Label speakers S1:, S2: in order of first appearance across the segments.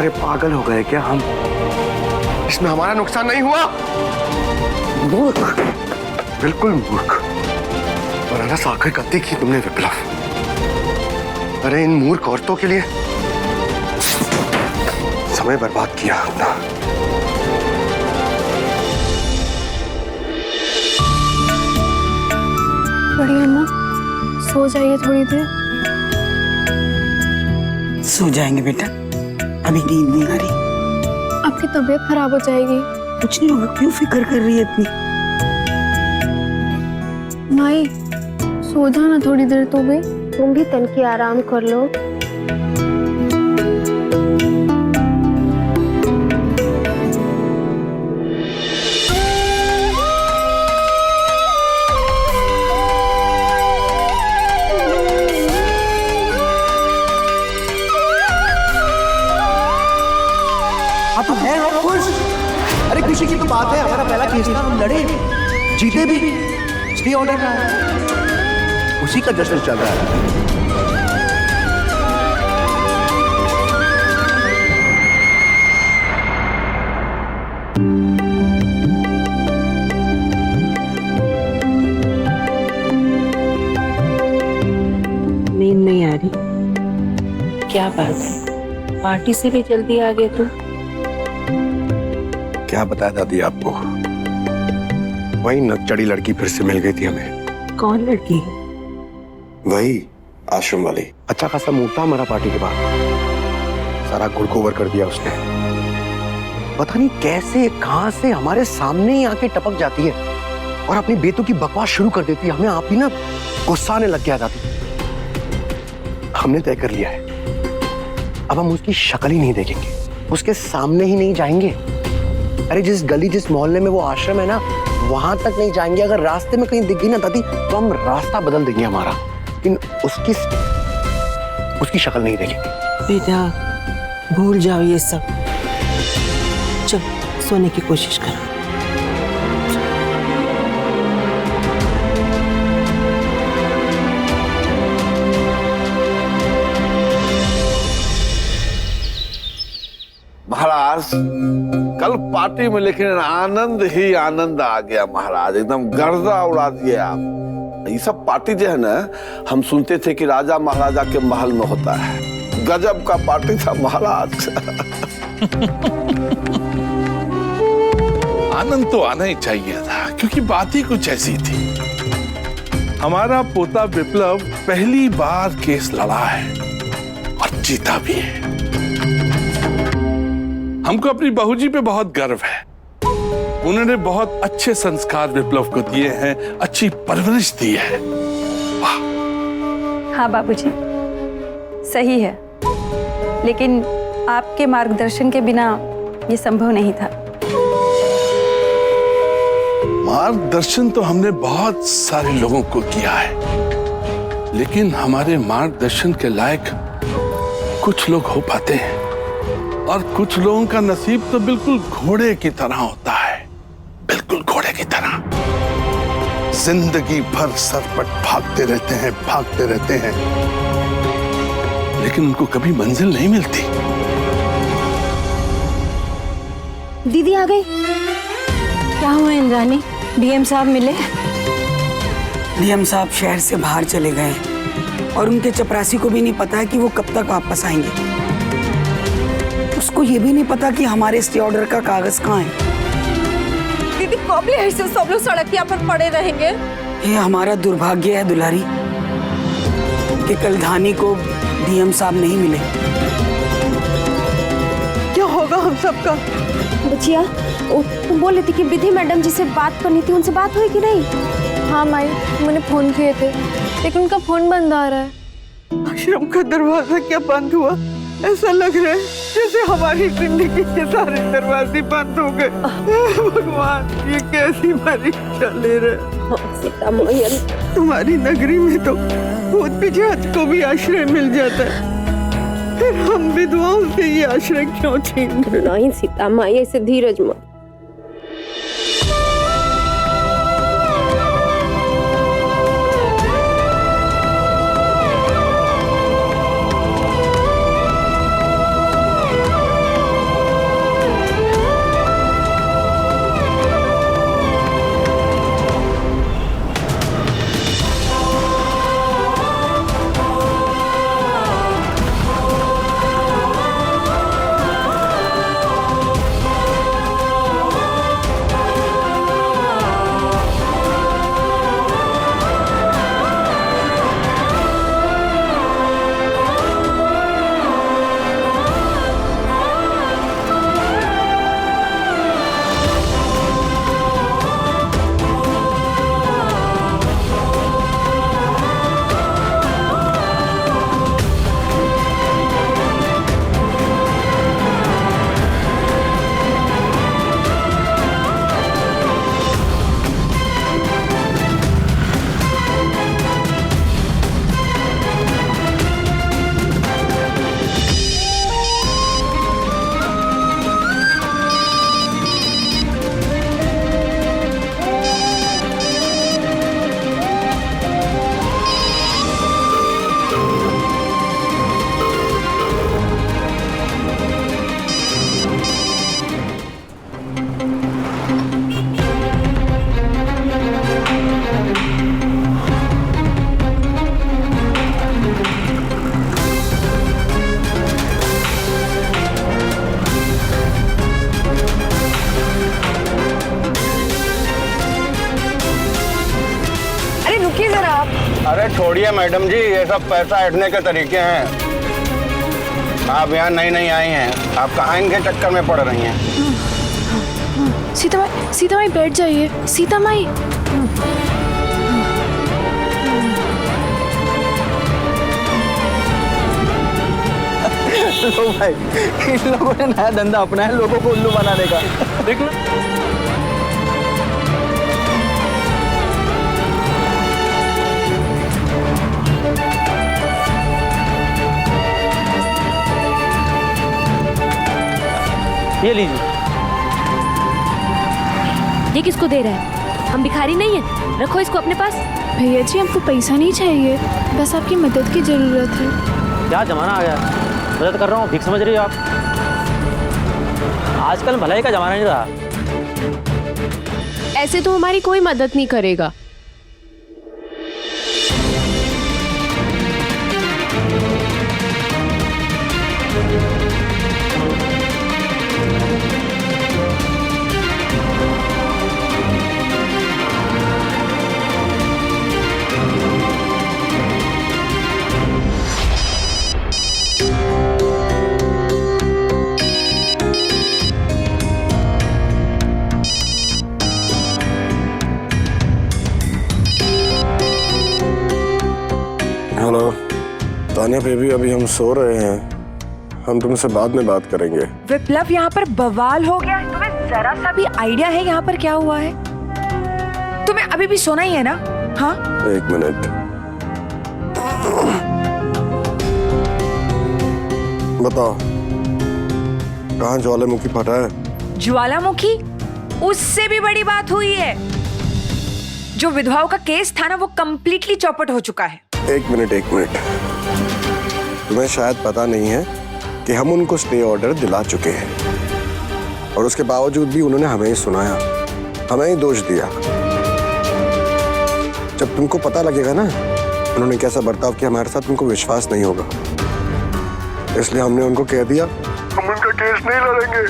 S1: अरे पागल हो गए क्या हम? इसमें हमारा नुकसान नहीं हुआ। मूर्ख, बिल्कुल मूर्ख। वरना आखिर गलती की तुमने विप्लव। अरे इन मूर्ख औरतों के लिए समय बर्बाद किया अपना।
S2: बड़ी अम्मा, सो जाइए थोड़ी देर।
S3: सो जाएंगे बेटा, अभी नींद नहीं आ रही।
S2: आपकी तबीयत खराब हो जाएगी।
S3: कुछ नहीं होगा, क्यों फिक्र कर रही है इतनी?
S2: माई, सो जाना थोड़ी देर तो भी।
S4: तुम भी तन की आराम कर लो।
S5: आप तो हैं और खुश। अरे खुशी की तो बात है, हमारा पहला केस था, हम लड़े, जीते भी, स्टे ऑर्डर रहा है, उसी का जश्न चल रहा है।
S6: नींद नहीं आ रही? क्या बात है, पार्टी से भी जल्दी आ गए तुम?
S1: क्या बताया दादी आपको, वही नकचड़ी लड़की फिर से मिल गई थी हमें।
S6: कौन लड़की?
S1: वही आश्रम वाली। अच्छा खासा मुंह था हमारा पार्टी के बाद, सारा गुड़गोबर कर दिया उसने। पता नहीं कैसे कहां से हमारे सामने ही आके टपक जाती है और अपनी बेतुकी बकवास शुरू कर देती है। हमें आप ही ना गुस्सा आने लग गया दादी। हमने तय कर लिया है, अब हम उसकी शक्ल ही नहीं देखेंगे, उसके सामने ही नहीं जाएंगे। अरे जिस गली जिस मोहल्ले में वो आश्रम है ना, वहां तक नहीं जाएंगे। अगर रास्ते में कहीं दिख गई ना दादी, तो हम रास्ता बदल देंगे हमारा, लेकिन उसकी शक्ल नहीं देखेंगे।
S6: बेटा भूल जाओ ये सब, चल सोने की कोशिश करो।
S7: महाराज कल पार्टी में लेकिन आनंद ही आनंद आ गया महाराज, एकदम गर्दा उड़ा दिए आप। ये सब पार्टी जो है ना, हम सुनते थे कि राजा महाराजा के महल में होता है, गजब का पार्टी था महाराज।
S8: आनंद तो आना ही चाहिए था, क्योंकि बात ही कुछ ऐसी थी। हमारा पोता विप्लव पहली बार केस लड़ा है और जीता भी है। हमको अपनी बहूजी पे बहुत गर्व है। उन्होंने बहुत अच्छे संस्कार विप्लव को दिए हैं, अच्छी परवरिश दी है। वाह।
S9: हाँ बाबूजी, सही है, लेकिन आपके मार्गदर्शन के बिना ये संभव नहीं था।
S8: मार्गदर्शन तो हमने बहुत सारे लोगों को किया है, लेकिन हमारे मार्गदर्शन के लायक कुछ लोग हो पाते हैं, और कुछ लोगों का नसीब तो बिल्कुल घोड़े की तरह होता है, बिल्कुल घोड़े की तरह। जिंदगी भर सरपट भागते रहते हैं, लेकिन उनको कभी मंजिल नहीं मिलती।
S4: दीदी आ गई।
S9: क्या हुआ इंद्राणी, डीएम साहब मिले?
S3: डीएम साहब शहर से बाहर चले गए और उनके चपरासी को भी नहीं पता है कि वो कब तक वापस आएंगे। उसको ये भी नहीं पता कि हमारे स्टे ऑर्डर का कागज कहाँ है।
S9: दीदी कब ले ऐसे सब लोग सड़क पर पड़े रहेंगे?
S3: ये हमारा दुर्भाग्य है दुलारी कि कल धानी को डीएम साहब नहीं मिले।
S6: क्या होगा हम सबका?
S4: बचिया, तुम बोल रही थी कि विधि मैडम जी से बात करनी थी, उनसे बात हुई कि नहीं?
S2: हाँ माई, मैंने फोन किए थे, लेकिन उनका फोन बंद आ रहा है।
S6: आश्रम का दरवाजा क्या बंद हुआ? ऐसा लग रहा है जैसे हमारी जिंदगी के सारे दरवाजे बंद हो गए। भगवान, ये कैसी परीक्षा ले रहे?
S4: सीता मैया,
S6: तुम्हारी नगरी में तो भूत पिशाच को भी आश्रय मिल जाता है, फिर हम विधवाओं से ये आश्रय क्यों छीन रहे?
S4: नहीं सीता मैया, ऐसे धीरज मत।
S10: छोड़िए मैडम जी, ये सब पैसा ऐंठने के तरीके हैं। आप यहाँ नई नई आई हैं, आप कहाँ इनके चक्कर में पड़ रही हैं?
S2: सीता माई बैठ जाइए। सीता माई,
S5: लो भाई, इन लोगों ने नया धंधा अपनाया लोगों को उल्लू बनाने का। देख लो।
S11: ये लीजिए।
S4: ये किसको दे रहा है? हम भिखारी नहीं है, रखो इसको अपने पास।
S2: भैया जी हमको पैसा नहीं चाहिए, बस आपकी मदद की जरूरत है।
S11: क्या जमाना आ गया, मदद कर रहा हूँ, भीख समझ रही हो आप? आजकल भलाई का जमाना नहीं रहा।
S4: ऐसे तो हमारी कोई मदद नहीं करेगा।
S1: हेलो तानिया बेबी, अभी हम सो रहे हैं, हम तुमसे बाद में बात करेंगे।
S12: विप्लव, यहाँ पर बवाल हो गया है। तुम्हें जरा सा भी आइडिया है यहाँ पर क्या हुआ है? तुम्हें अभी भी सोना ही है ना? हाँ,
S1: एक मिनट, बताओ कहाँ ज्वालामुखी फटा है?
S12: ज्वालामुखी? उससे भी बड़ी बात हुई है। जो विधवाओं का केस था ना, वो कंप्लीटली चौपट हो चुका है।
S1: एक मिनट, तुम्हें शायद पता नहीं है कि हम उनको स्टे ऑर्डर दिला चुके हैं और उसके बावजूद भी उन्होंने हमें ही सुनाया, हमें ही दोष दिया। जब तुमको पता लगेगा ना उन्होंने कैसा बर्ताव किया हमारे साथ, तुमको विश्वास नहीं होगा। इसलिए हमने उनको कह दिया हम उनका केस नहीं लड़ेंगे,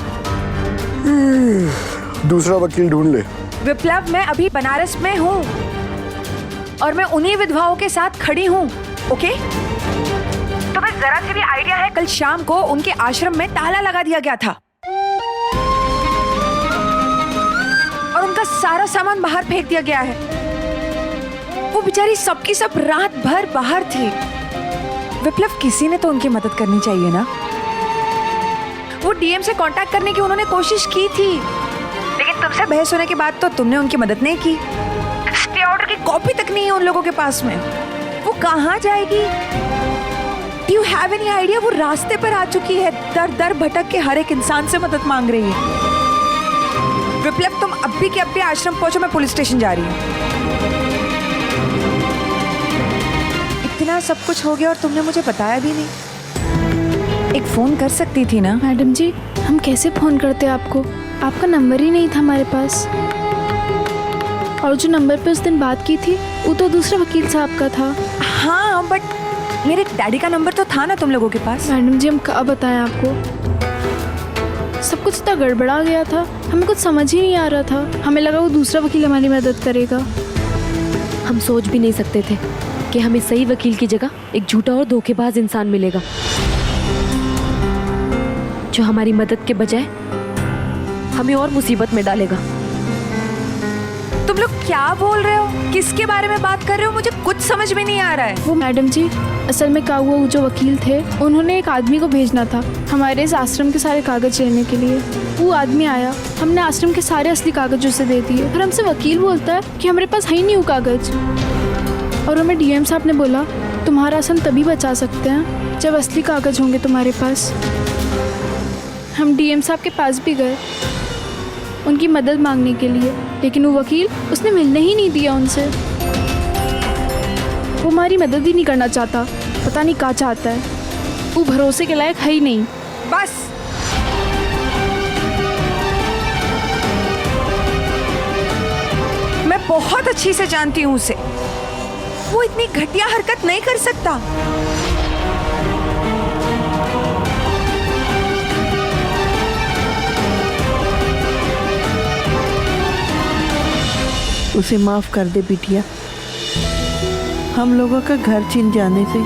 S1: दूसरा वकील ढूंढ ले।
S12: विप्लव, मैं अभी बनारस में हूँ और मैं उन्हीं विधवाओं के साथ खड़ी हूँ। ओके? तुम्हें जरा सी भी आइडिया है? कल शाम को उनके आश्रम में ताला लगा दिया गया था और उनका सारा सामान बाहर फेंक दिया गया है। वो बेचारी सबकी सब रात भर बाहर थी। विप्लव, किसी ने तो उनकी मदद करनी चाहिए ना। वो डीएम से कांटेक्ट करने की उन्होंने कोशिश की थी, लेकिन तुमसे बहस होने के बाद तो तुमने उनकी मदद नहीं की। स्टे ऑर्डर की कॉपी तक नहीं है उन लोगों के पास में। वो कहाँ जाएगी? Do you have any idea? वो रास्ते पर आ चुकी है, दर दर भटक के हर एक इंसान से मदद मांग रही है। विप्लव, तुम अभी के अभी आश्रम पहुंचो, मैं पुलिस स्टेशन जा रही हूँ। इतना सब कुछ हो गया और तुमने मुझे बताया भी नहीं। एक फोन कर सकती थी ना?
S2: मैडम जी, हम कैसे फोन करते आपको, आपका नंबर ही नहीं था हमारे पास। और जो नंबर पे उस दिन बात की थी वो तो दूसरे वकील साहब का था।
S12: हाँ, बट मेरे डैडी का नंबर तो था ना तुम लोगों के पास।
S2: मैडम जी, हम क्या बताएं आपको, सब कुछ इतना गड़बड़ा गया था, हमें कुछ समझ ही नहीं आ रहा था। हमें लगा वो दूसरा वकील हमारी मदद करेगा।
S4: हम सोच भी नहीं सकते थे कि हमें सही वकील की जगह एक झूठा और धोखेबाज इंसान मिलेगा जो हमारी मदद के बजाय हमें और मुसीबत में डालेगा।
S12: तुम लोग क्या बोल रहे हो? किसके बारे में बात कर रहे हो? मुझे कुछ समझ में नहीं आ रहा है।
S2: वो मैडम जी, असल में क्या हुआ, वो जो वकील थे उन्होंने एक आदमी को भेजना था हमारे इस आश्रम के सारे कागज लेने के लिए। वो आदमी आया, हमने आश्रम के सारे असली कागज उसे दे दिए, फिर हमसे वकील बोलता है कि हमारे पास है ही नहीं वो कागज। और हमें डीएम साहब ने बोला तुम्हारा आश्रम तभी बचा सकते हैं जब असली कागज होंगे तुम्हारे पास। हम डीएम साहब के पास भी गए उनकी मदद मांगने के लिए, लेकिन वो वकील उसने मिलने ही नहीं दिया उनसे। वो हमारी मदद ही नहीं करना चाहता, पता नहीं क्या चाहता है। वो भरोसे के लायक है ही नहीं।
S12: बस मैं बहुत अच्छी से जानती हूँ उसे, वो इतनी घटिया हरकत नहीं कर सकता।
S6: उसे माफ कर दे बिटिया, हम लोगों का घर छिन जाने से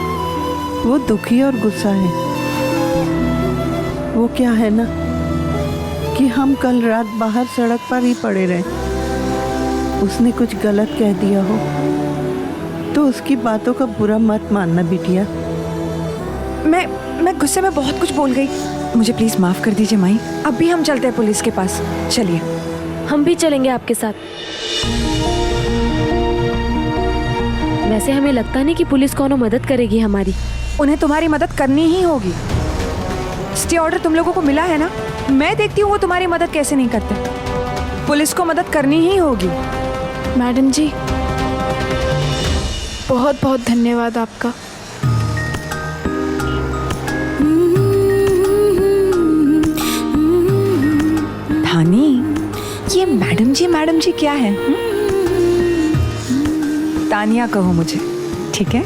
S6: वो दुखी और गुस्सा है। वो क्या है ना कि हम कल रात बाहर सड़क पर ही पड़े रहे। उसने कुछ गलत कह दिया हो तो उसकी बातों का बुरा मत मानना बिटिया।
S12: मैं गुस्से में बहुत कुछ बोल गई, मुझे प्लीज माफ कर दीजिए माई। अब भी हम चलते हैं पुलिस के पास, चलिए।
S4: हम भी चलेंगे आपके साथ। वैसे हमें लगता नहीं कि पुलिस कोनो मदद करेगी हमारी।
S12: उन्हें तुम्हारी मदद करनी ही होगी। स्टे ऑर्डर तुम लोगों को मिला है ना, मैं देखती हूँ वो तुम्हारी मदद कैसे नहीं करते। पुलिस को मदद करनी ही होगी।
S2: मैडम जी, बहुत बहुत धन्यवाद आपका।
S12: धानी, ये मैडम जी क्या है? तानिया कहो मुझे, ठीक है?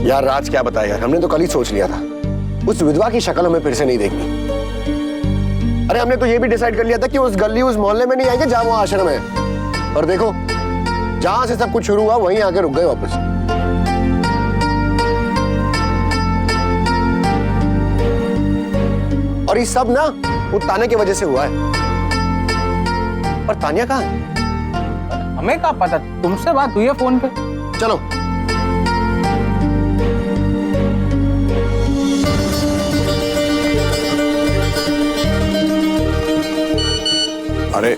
S1: यार राज क्या बताया यार, हमने तो कल ही सोच लिया था उस विधवा की शक्ल हमें फिर से नहीं देखनी। अरे हमने तो ये भी डिसाइड कर लिया था कि उस गली उस मोहल्ले में नहीं आएंगे जहां वो आश्रम है। और देखो जहां से सब कुछ शुरू हुआ वहीं आके रुक गए वापस। और ये सब ना वो तान्या की वजह से हुआ है। और तान्या कहाँ है?
S11: हमें क्या पता, तुमसे बात हुई है फोन पे।
S1: चलो
S5: अरे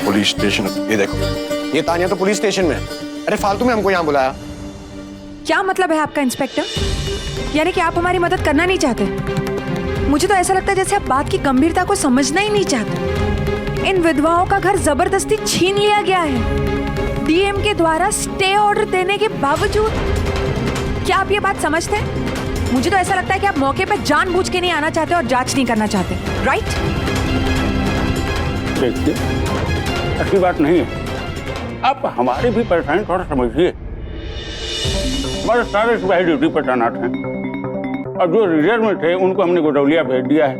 S5: पुलिस स्टेशन, ये देखो
S1: ये तान्या तो पुलिस स्टेशन में है। अरे फालतू में हमको यहाँ बुलाया।
S12: क्या मतलब है आपका इंस्पेक्टर? यानी कि आप हमारी मदद करना नहीं चाहते? मुझे तो ऐसा लगता है जैसे आप बात की गंभीरता को समझना ही नहीं चाहते। इन विधवाओं का घर जबरदस्ती छीन लिया गया है, डीएम के द्वारा स्टे ऑर्डर देने के बावजूद। क्या आप ये बात समझते हैं? मुझे तो ऐसा लगता है कि आप मौके पर जानबूझ के नहीं आना चाहते और जांच नहीं करना चाहते, राइट?
S10: देखिए, ऐसी बात नहीं है। आप हमारी भी परेशानी थोड़ा समझिए। हमारे सारे सिपाही ड्यूटी पर तैनात हैं और जो रिजर्व में थे उनको हमने गोडौलिया भेज दिया है।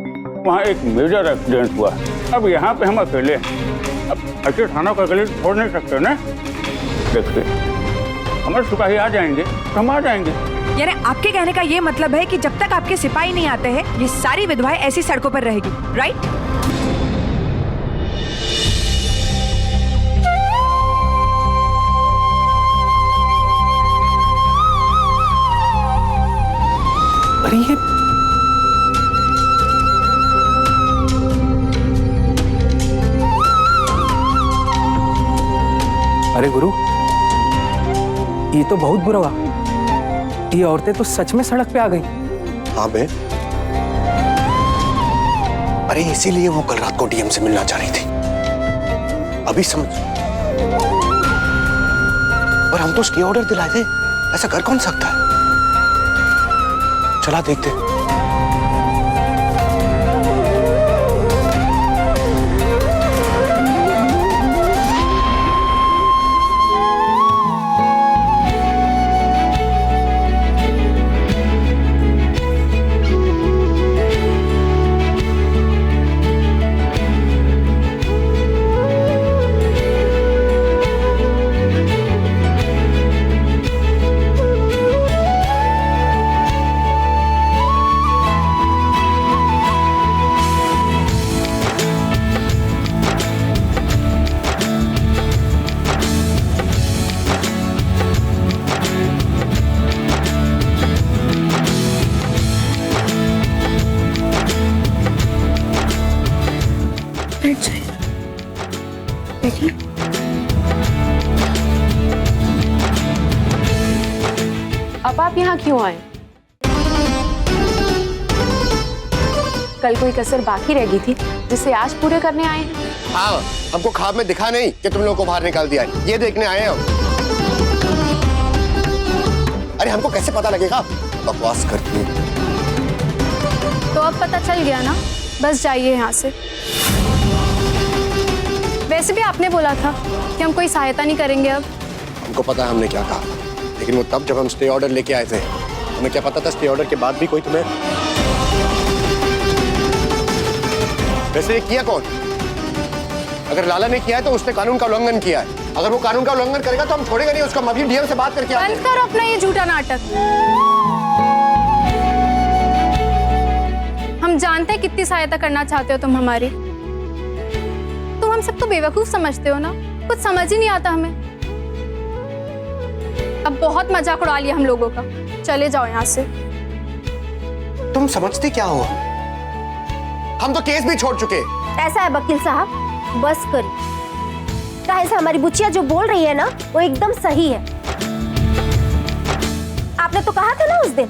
S10: वहाँ एक मेजर एक्सीडेंट हुआ। अब यहाँ पे हम अकेले हैं। अब अच्छे थानों का अकेले छोड़ नहीं सकते ना। देखिए, हमारे सिपाही आ जाएंगे तो हम आ जाएंगे।
S12: यानी आपके कहने का ये मतलब है कि जब तक आपके सिपाही नहीं आते हैं ये सारी विधवाएं ऐसी सड़कों पर रहेगी, राइट?
S1: अरे ये
S11: अरे गुरु, ये तो बहुत बुरा हुआ। ये औरतें तो सच में सड़क पे आ गई।
S1: हाँ बे, अरे इसीलिए वो कल रात को डीएम से मिलना चाह रही थी। अभी समझ। और हम तो स्टे ऑर्डर दिलाए थे, ऐसा कर कौन सकता है? चला देखते।
S4: अब आप यहाँ क्यों आए? कल कोई कसर बाकी रह गई थी जिसे आज पूरे करने आए हैं?
S1: हाँ, हमको ख्वाब में दिखा नहीं कि तुम लोगों को बाहर निकाल दिया है, ये देखने आए हैं हम। अरे हमको कैसे पता लगेगा? बकवास करती है।
S2: तो अब पता चल गया ना, बस जाइए यहाँ से। वैसे भी आपने बोला था कि हम कोई सहायता नहीं करेंगे अब,
S1: हमको पता है हमने क्या कहा, लेकिन वो तब जब हम स्टे ऑर्डर लेके आए थे। हमें क्या पता था स्टे ऑर्डर के बाद भी कोई तुम्हें। वैसे ये किया कौन? अगर लाला ने किया है तो उसने कानून का उल्लंघन किया है। अगर वो कानून का उल्लंघन करेगा तो हम छोड़ेंगे नहीं उसको। हम अभी डीएम से बात करके आते हैं।
S2: बंद करो अपना ये झूठा नाटक। हम जानते हैं कितनी सहायता करना चाहते हो तुम हमारी। तुम हम सबको बेवकूफ समझते हो ना, कुछ समझ ही नहीं आता हमें। अब बहुत मजाक उड़ा लिया हम लोगों का, चले जाओ यहाँ से।
S1: तुम समझते क्या हो? हम तो केस भी छोड़ चुके।
S13: ऐसा है वकील साहब, बस करिए। काहे से हमारी बुच्चिया जो बोल रही है ना वो एकदम सही है। आपने तो कहा था ना उस दिन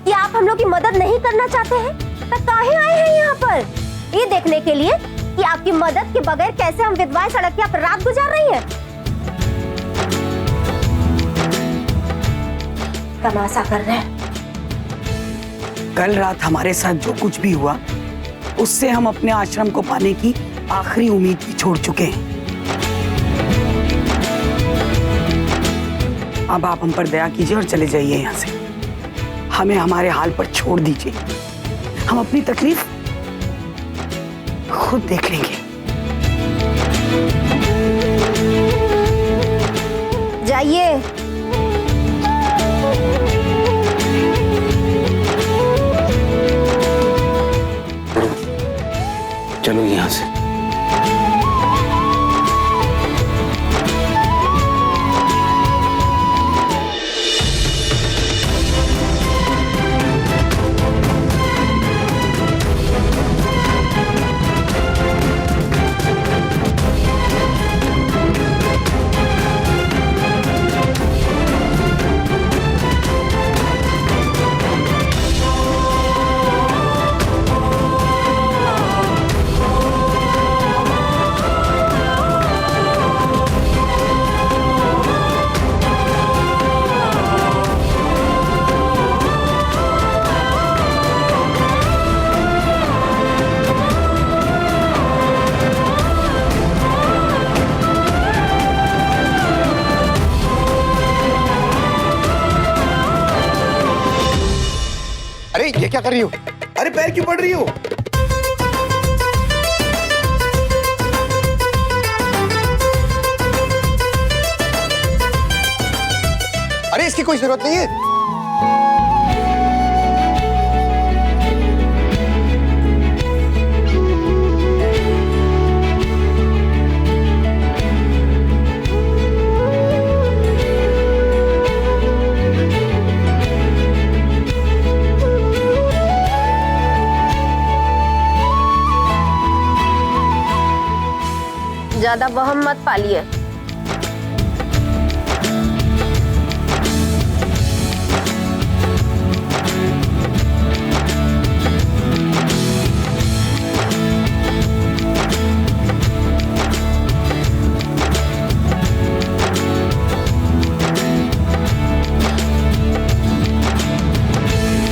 S13: कि आप हम लोग की मदद नहीं करना चाहते हैं, तो काहे आए हैं यहाँ पर? ये देखने के लिए कि आपकी मदद के बगैर कैसे हम विधवाएं सड़क पर रात गुजार रही हैं। तमाशा कर रहे हैं।
S3: कल रात हमारे साथ जो कुछ भी हुआ उससे हम अपने आश्रम को पाने की आखिरी उम्मीद भी छोड़ चुके हैं। अब आप हम पर दया कीजिए और चले जाइए यहाँ से। हमें हमारे हाल पर छोड़ दीजिए। हम अपनी तकलीफ खुद देख लेंगे।
S13: जाइए।
S1: चलो यहाँ से। अरे ये क्या कर रही हो? अरे पैर क्यों पड़ रही हो? अरे इसकी कोई जरूरत नहीं है।
S13: ज्यादा वहम मत पालिए।